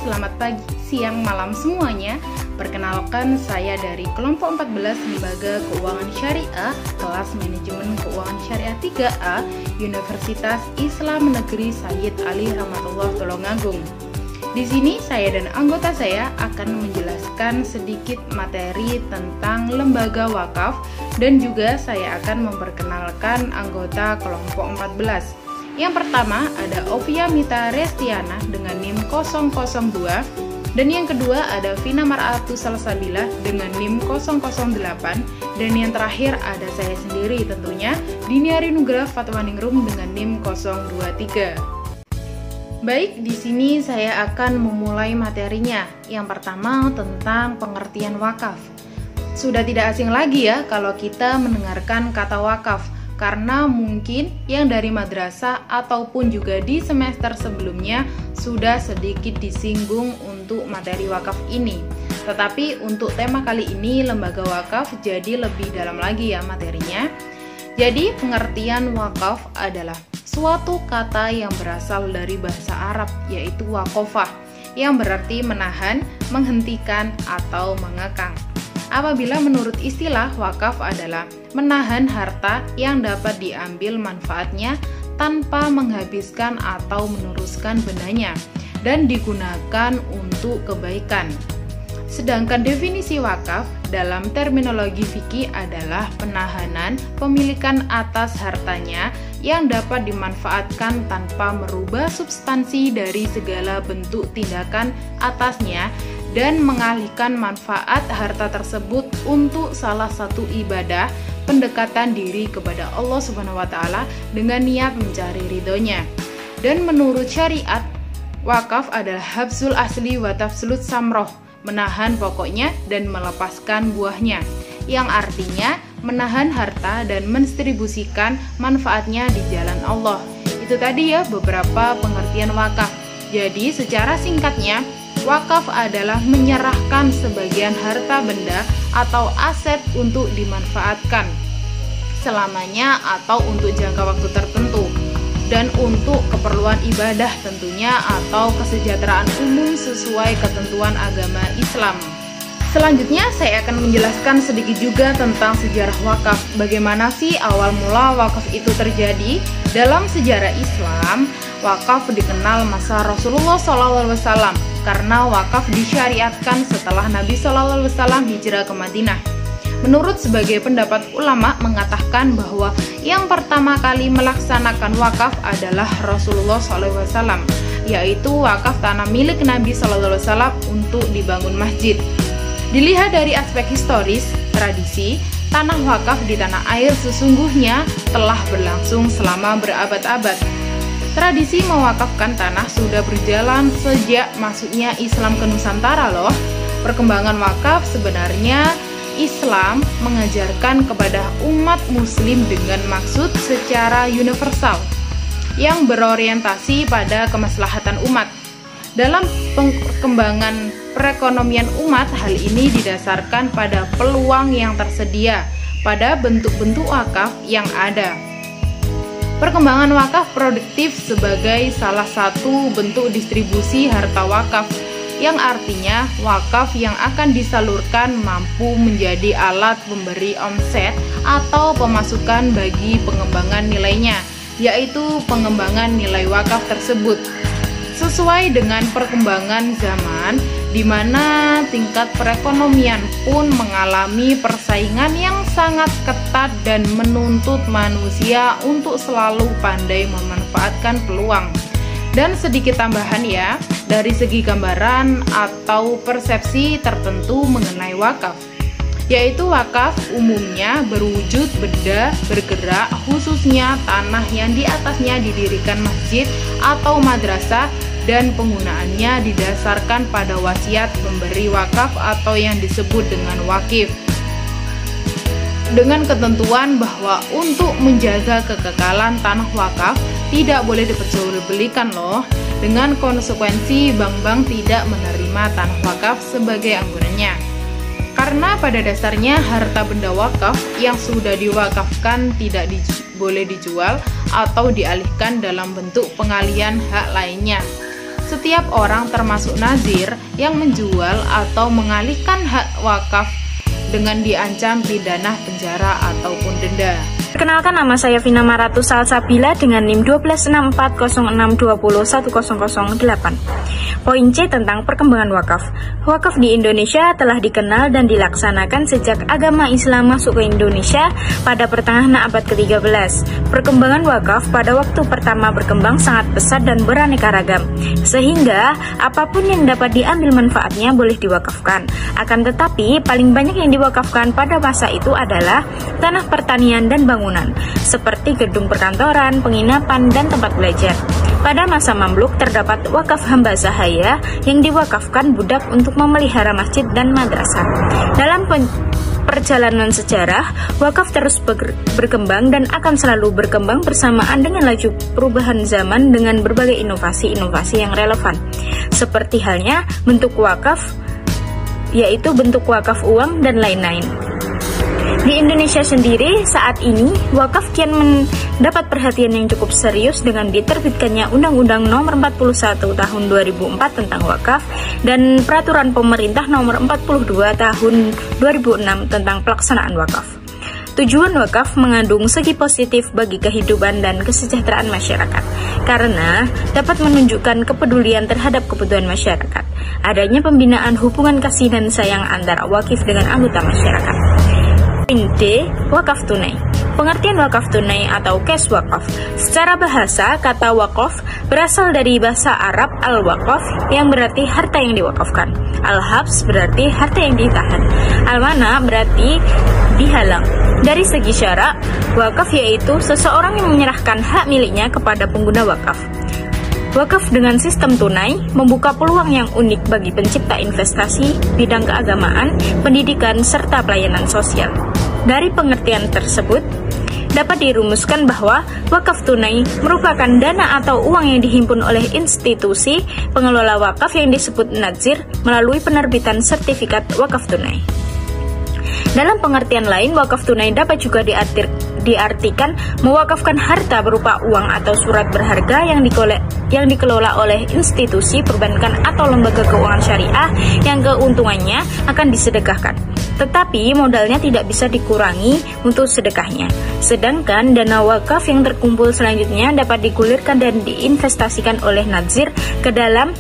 selamat pagi, siang, malam semuanya. Perkenalkan, saya dari kelompok 14 Lembaga Keuangan Syariah, kelas Manajemen Keuangan Syariah 3A, Universitas Islam Negeri Sayyid Ali Rahmatullah Tulungagung. Di sini saya dan anggota saya akan menjelaskan sedikit materi tentang lembaga wakaf dan juga saya akan memperkenalkan anggota kelompok 14. Yang pertama ada Ovia Mita Restiana dengan NIM 002 dan yang kedua ada Vina Mar'atu Salsabila dengan NIM 008 dan yang terakhir ada saya sendiri tentunya Diniari Nugrah Fatwaningrum dengan NIM 023. Baik, di sini saya akan memulai materinya. Yang pertama tentang pengertian wakaf. Sudah tidak asing lagi ya kalau kita mendengarkan kata wakaf, karena mungkin yang dari madrasah ataupun juga di semester sebelumnya sudah sedikit disinggung untuk materi wakaf ini. Tetapi untuk tema kali ini lembaga wakaf jadi lebih dalam lagi ya materinya. Jadi pengertian wakaf adalah suatu kata yang berasal dari bahasa Arab yaitu waqafah yang berarti menahan, menghentikan, atau mengekang. Apabila menurut istilah wakaf adalah menahan harta yang dapat diambil manfaatnya tanpa menghabiskan atau meneruskan bendanya dan digunakan untuk kebaikan. Sedangkan definisi wakaf dalam terminologi fikih adalah penahanan pemilikan atas hartanya yang dapat dimanfaatkan tanpa merubah substansi dari segala bentuk tindakan atasnya dan mengalihkan manfaat harta tersebut untuk salah satu ibadah pendekatan diri kepada Allah Subhanahu wa taala dengan niat mencari ridhonya. Dan menurut syariat, wakaf adalah habsul asli wa tafsulut samroh, menahan pokoknya dan melepaskan buahnya, yang artinya menahan harta dan mendistribusikan manfaatnya di jalan Allah. Itu tadi ya beberapa pengertian wakaf. Jadi secara singkatnya, wakaf adalah menyerahkan sebagian harta benda atau aset untuk dimanfaatkan selamanya atau untuk jangka waktu tertentu dan untuk keperluan ibadah tentunya atau kesejahteraan umum sesuai ketentuan agama Islam. Selanjutnya saya akan menjelaskan sedikit juga tentang sejarah wakaf. Bagaimana sih awal mula wakaf itu terjadi? Dalam sejarah Islam, wakaf dikenal masa Rasulullah SAW karena wakaf disyariatkan setelah Nabi SAW hijrah ke Madinah. Menurut sebagai pendapat ulama mengatakan bahwa yang pertama kali melaksanakan wakaf adalah Rasulullah SAW, yaitu wakaf tanah milik Nabi SAW untuk dibangun masjid. Dilihat dari aspek historis, tradisi, tanah wakaf di tanah air sesungguhnya telah berlangsung selama berabad-abad. Tradisi mewakafkan tanah sudah berjalan sejak masuknya Islam ke Nusantara loh. Perkembangan wakaf sebenarnya Islam mengajarkan kepada umat muslim dengan maksud secara universal yang berorientasi pada kemaslahatan umat. Dalam perkembangan perekonomian umat, hal ini didasarkan pada peluang yang tersedia pada bentuk-bentuk wakaf yang ada. Perkembangan wakaf produktif sebagai salah satu bentuk distribusi harta wakaf, yang artinya wakaf yang akan disalurkan mampu menjadi alat pemberi omset atau pemasukan bagi pengembangan nilainya, yaitu pengembangan nilai wakaf tersebut. Sesuai dengan perkembangan zaman, di mana tingkat perekonomian pun mengalami persaingan yang sangat ketat dan menuntut manusia untuk selalu pandai memanfaatkan peluang. Dan sedikit tambahan ya, dari segi gambaran atau persepsi tertentu mengenai wakaf, yaitu wakaf umumnya berwujud benda bergerak, khususnya tanah yang di atasnya didirikan masjid atau madrasah dan penggunaannya didasarkan pada wasiat pemberi wakaf atau yang disebut dengan wakif, dengan ketentuan bahwa untuk menjaga kekekalan tanah wakaf tidak boleh diperjualbelikan loh, dengan konsekuensi bank-bank tidak menerima tanah wakaf sebagai anggurannya. Karena pada dasarnya harta benda wakaf yang sudah diwakafkan tidak boleh dijual atau dialihkan dalam bentuk pengalihan hak lainnya. setiap orang termasuk nazir yang menjual atau mengalihkan hak wakaf dengan diancam pidana penjara ataupun denda. Perkenalkan, nama saya Vina Maratu Salsabila dengan NIM 1264062010008. Poin C tentang perkembangan wakaf. Wakaf di Indonesia telah dikenal dan dilaksanakan sejak agama Islam masuk ke Indonesia pada pertengahan abad ke-13. Perkembangan wakaf pada waktu pertama berkembang sangat pesat dan beraneka ragam, sehingga apapun yang dapat diambil manfaatnya boleh diwakafkan. Akan tetapi, paling banyak yang diwakafkan pada masa itu adalah tanah pertanian dan bangunan, seperti gedung perkantoran, penginapan, dan tempat belajar. Pada masa Mamluk terdapat wakaf hamba sahaya yang diwakafkan budak untuk memelihara masjid dan madrasah. Dalam perjalanan sejarah, wakaf terus berkembang dan akan selalu berkembang bersamaan dengan laju perubahan zaman dengan berbagai inovasi-inovasi yang relevan. Seperti halnya bentuk wakaf, yaitu bentuk wakaf uang dan lain-lain. Di Indonesia sendiri saat ini, wakaf kian mendapat perhatian yang cukup serius dengan diterbitkannya Undang-Undang Nomor 41 Tahun 2004 tentang wakaf dan Peraturan Pemerintah Nomor 42 Tahun 2006 tentang pelaksanaan wakaf. Tujuan wakaf mengandung segi positif bagi kehidupan dan kesejahteraan masyarakat, karena dapat menunjukkan kepedulian terhadap kebutuhan masyarakat, adanya pembinaan hubungan kasih dan sayang antara wakif dengan anggota masyarakat. D. Wakaf tunai. Pengertian wakaf tunai atau cash wakaf. Secara bahasa, kata wakaf berasal dari bahasa Arab al-wakaf yang berarti harta yang diwakafkan. Al-habs berarti harta yang ditahan. Al-mana berarti dihalang. Dari segi syarak, wakaf yaitu seseorang yang menyerahkan hak miliknya kepada pengguna wakaf. Wakaf dengan sistem tunai membuka peluang yang unik bagi pencipta investasi, bidang keagamaan, pendidikan, serta pelayanan sosial. Dari pengertian tersebut, dapat dirumuskan bahwa wakaf tunai merupakan dana atau uang yang dihimpun oleh institusi pengelola wakaf yang disebut nazir melalui penerbitan sertifikat wakaf tunai. Dalam pengertian lain, wakaf tunai dapat juga diartikan mewakafkan harta berupa uang atau surat berharga yang dikelola oleh institusi perbankan atau lembaga keuangan syariah yang keuntungannya akan disedekahkan. Tetapi modalnya tidak bisa dikurangi untuk sedekahnya. Sedangkan dana wakaf yang terkumpul selanjutnya dapat digulirkan dan diinvestasikan oleh nazir ke dalam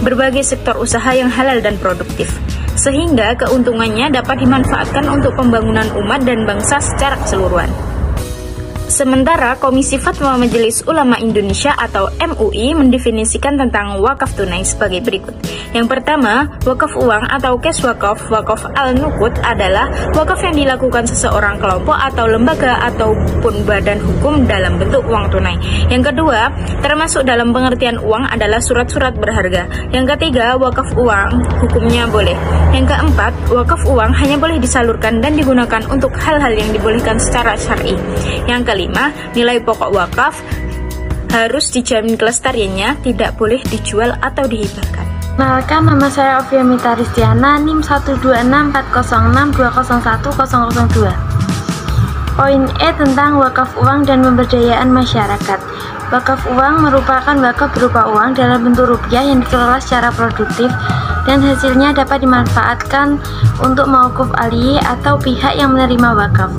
berbagai sektor usaha yang halal dan produktif, sehingga keuntungannya dapat dimanfaatkan untuk pembangunan umat dan bangsa secara keseluruhan. Sementara Komisi Fatwa Majelis Ulama Indonesia atau MUI mendefinisikan tentang wakaf tunai sebagai berikut. Yang pertama, wakaf uang atau cash wakaf, wakaf al-nuqud adalah wakaf yang dilakukan seseorang, kelompok atau lembaga ataupun badan hukum dalam bentuk uang tunai. Yang kedua, termasuk dalam pengertian uang adalah surat-surat berharga. Yang ketiga, wakaf uang hukumnya boleh. Yang keempat, wakaf uang hanya boleh disalurkan dan digunakan untuk hal-hal yang dibolehkan secara syar'i. Yang kelima, nilai pokok wakaf harus dijamin kelestariannya, tidak boleh dijual atau dihibahkan. Perkenalkan, nama saya Ovia Mita Ristiana, NIM 1264062010002. Poin E tentang wakaf uang dan pemberdayaan masyarakat. Wakaf uang merupakan wakaf berupa uang dalam bentuk rupiah yang dikelola secara produktif dan hasilnya dapat dimanfaatkan untuk mauquf alaihi atau pihak yang menerima wakaf.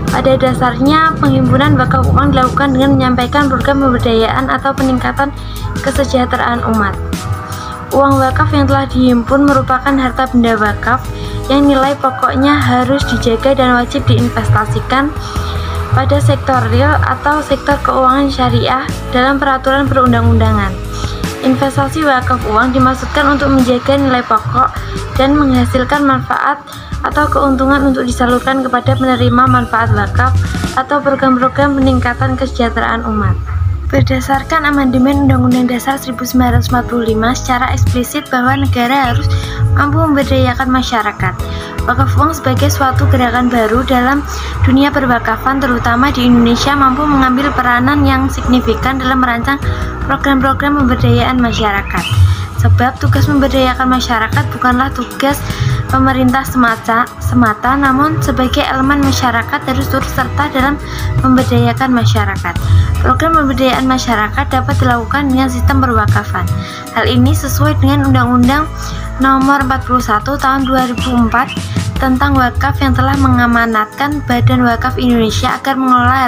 Pada dasarnya, penghimpunan wakaf uang dilakukan dengan menyampaikan program pemberdayaan atau peningkatan kesejahteraan umat. Uang wakaf yang telah dihimpun merupakan harta benda wakaf yang nilai pokoknya harus dijaga dan wajib diinvestasikan pada sektor real atau sektor keuangan syariah dalam peraturan perundang-undangan. Investasi wakaf uang dimaksudkan untuk menjaga nilai pokok dan menghasilkan manfaat atau keuntungan untuk disalurkan kepada penerima manfaat wakaf atau program-program peningkatan kesejahteraan umat. Berdasarkan amandemen Undang-Undang Dasar 1945 secara eksplisit bahwa negara harus mampu memberdayakan masyarakat. Wakaf uang sebagai suatu gerakan baru dalam dunia perwakafan, terutama di Indonesia, mampu mengambil peranan yang signifikan dalam merancang program-program pemberdayaan masyarakat. Sebab tugas memberdayakan masyarakat bukanlah tugas pemerintah semata, namun sebagai elemen masyarakat harus turut serta dalam memberdayakan masyarakat. Program pemberdayaan masyarakat dapat dilakukan dengan sistem perwakafan. Hal ini sesuai dengan Undang-Undang Nomor 41 Tahun 2004 tentang wakaf yang telah mengamanatkan Badan Wakaf Indonesia agar mengelola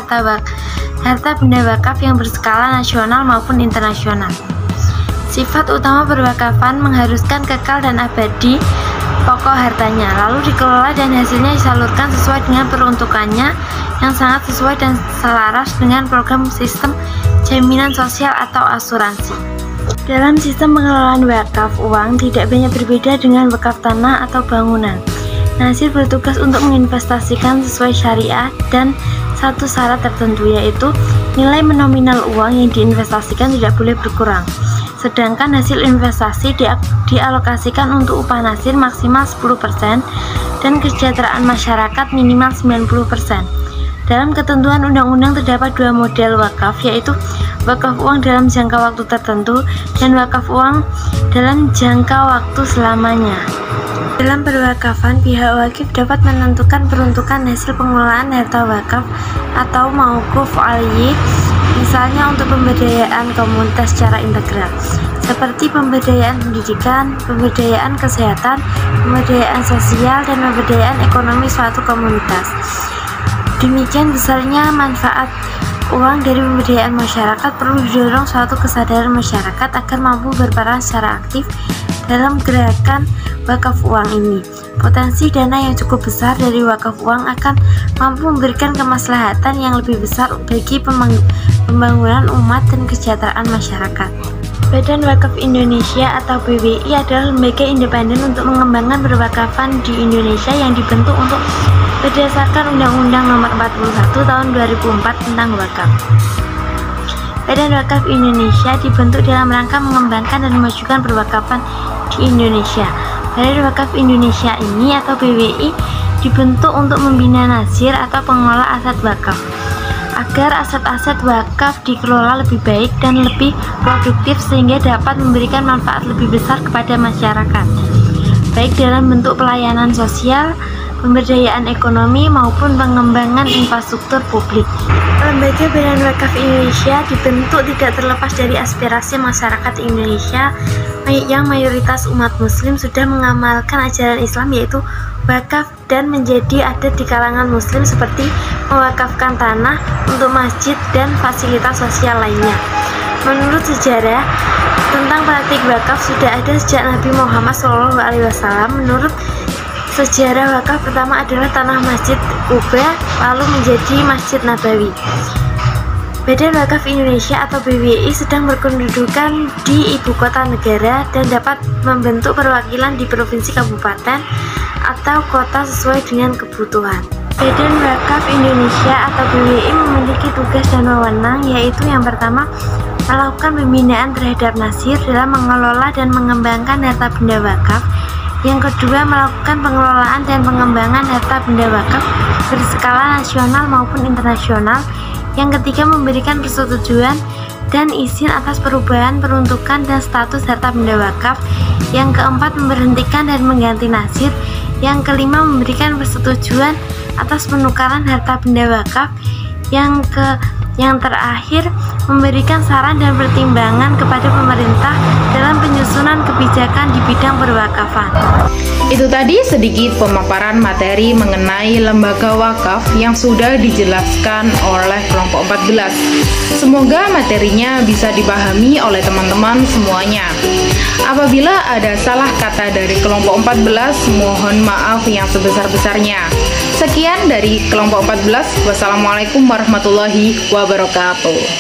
harta benda wakaf yang berskala nasional maupun internasional. Sifat utama perwakafan mengharuskan kekal dan abadi pokok hartanya, lalu dikelola dan hasilnya disalurkan sesuai dengan peruntukannya yang sangat sesuai dan selaras dengan program sistem jaminan sosial atau asuransi. Dalam sistem pengelolaan wakaf uang tidak banyak berbeda dengan wakaf tanah atau bangunan. Nasir bertugas untuk menginvestasikan sesuai syariah dan satu syarat tertentu, yaitu nilai nominal uang yang diinvestasikan tidak boleh berkurang. Sedangkan hasil investasi dialokasikan untuk upah nasir maksimal 10% dan kesejahteraan masyarakat minimal 90%. Dalam ketentuan undang-undang terdapat dua model wakaf, yaitu wakaf uang dalam jangka waktu tertentu dan wakaf uang dalam jangka waktu selamanya. Dalam perwakafan, pihak wakif dapat menentukan peruntukan hasil pengelolaan harta wakaf atau mauquf alaihi, misalnya untuk pemberdayaan komunitas secara integral, seperti pemberdayaan pendidikan, pemberdayaan kesehatan, pemberdayaan sosial, dan pemberdayaan ekonomi suatu komunitas. Demikian besarnya manfaat uang dari pemberdayaan masyarakat, perlu didorong suatu kesadaran masyarakat agar mampu berperan secara aktif dalam gerakan wakaf uang ini. Potensi dana yang cukup besar dari wakaf uang akan mampu memberikan kemaslahatan yang lebih besar bagi pembangunan umat dan kesejahteraan masyarakat. Badan Wakaf Indonesia atau BWI adalah lembaga independen untuk mengembangkan perwakafan di Indonesia yang dibentuk untuk berdasarkan Undang-Undang Nomor 41 Tahun 2004 tentang wakaf. Badan Wakaf Indonesia dibentuk dalam rangka mengembangkan dan memajukan perwakafan di Indonesia. Badan Wakaf Indonesia ini atau BWI dibentuk untuk membina nasir atau pengelola aset wakaf, agar aset-aset wakaf dikelola lebih baik dan lebih produktif sehingga dapat memberikan manfaat lebih besar kepada masyarakat, baik dalam bentuk pelayanan sosial, pemberdayaan ekonomi, maupun pengembangan infrastruktur publik. Lembaga Badan Wakaf Indonesia dibentuk tidak terlepas dari aspirasi masyarakat Indonesia yang mayoritas umat muslim sudah mengamalkan ajaran Islam, yaitu wakaf, dan menjadi adat di kalangan muslim seperti mewakafkan tanah untuk masjid dan fasilitas sosial lainnya. Menurut sejarah tentang praktik wakaf sudah ada sejak Nabi Muhammad SAW. Menurut sejarah, wakaf pertama adalah tanah Masjid Quba, lalu menjadi Masjid Nabawi. Badan Wakaf Indonesia atau BWI sedang berkedudukan di ibu kota negara dan dapat membentuk perwakilan di provinsi, kabupaten, atau kota sesuai dengan kebutuhan. Badan Wakaf Indonesia atau BWI memiliki tugas dan wewenang, yaitu yang pertama, melakukan pembinaan terhadap nasir dalam mengelola dan mengembangkan harta benda wakaf. Yang kedua, melakukan pengelolaan dan pengembangan harta benda wakaf berskala nasional maupun internasional. Yang ketiga, memberikan persetujuan dan izin atas perubahan peruntukan dan status harta benda wakaf. Yang keempat, memberhentikan dan mengganti nasir. Yang kelima, memberikan persetujuan atas penukaran harta benda wakaf. Yang terakhir, memberikan saran dan pertimbangan kepada pemerintah dalam penyusunan kebijakan di bidang perwakafan. Itu tadi sedikit pemaparan materi mengenai lembaga wakaf yang sudah dijelaskan oleh kelompok 14. Semoga materinya bisa dipahami oleh teman-teman semuanya. Apabila ada salah kata dari kelompok 14, mohon maaf yang sebesar-besarnya. Sekian dari kelompok 14. Wassalamualaikum warahmatullahi wabarakatuh.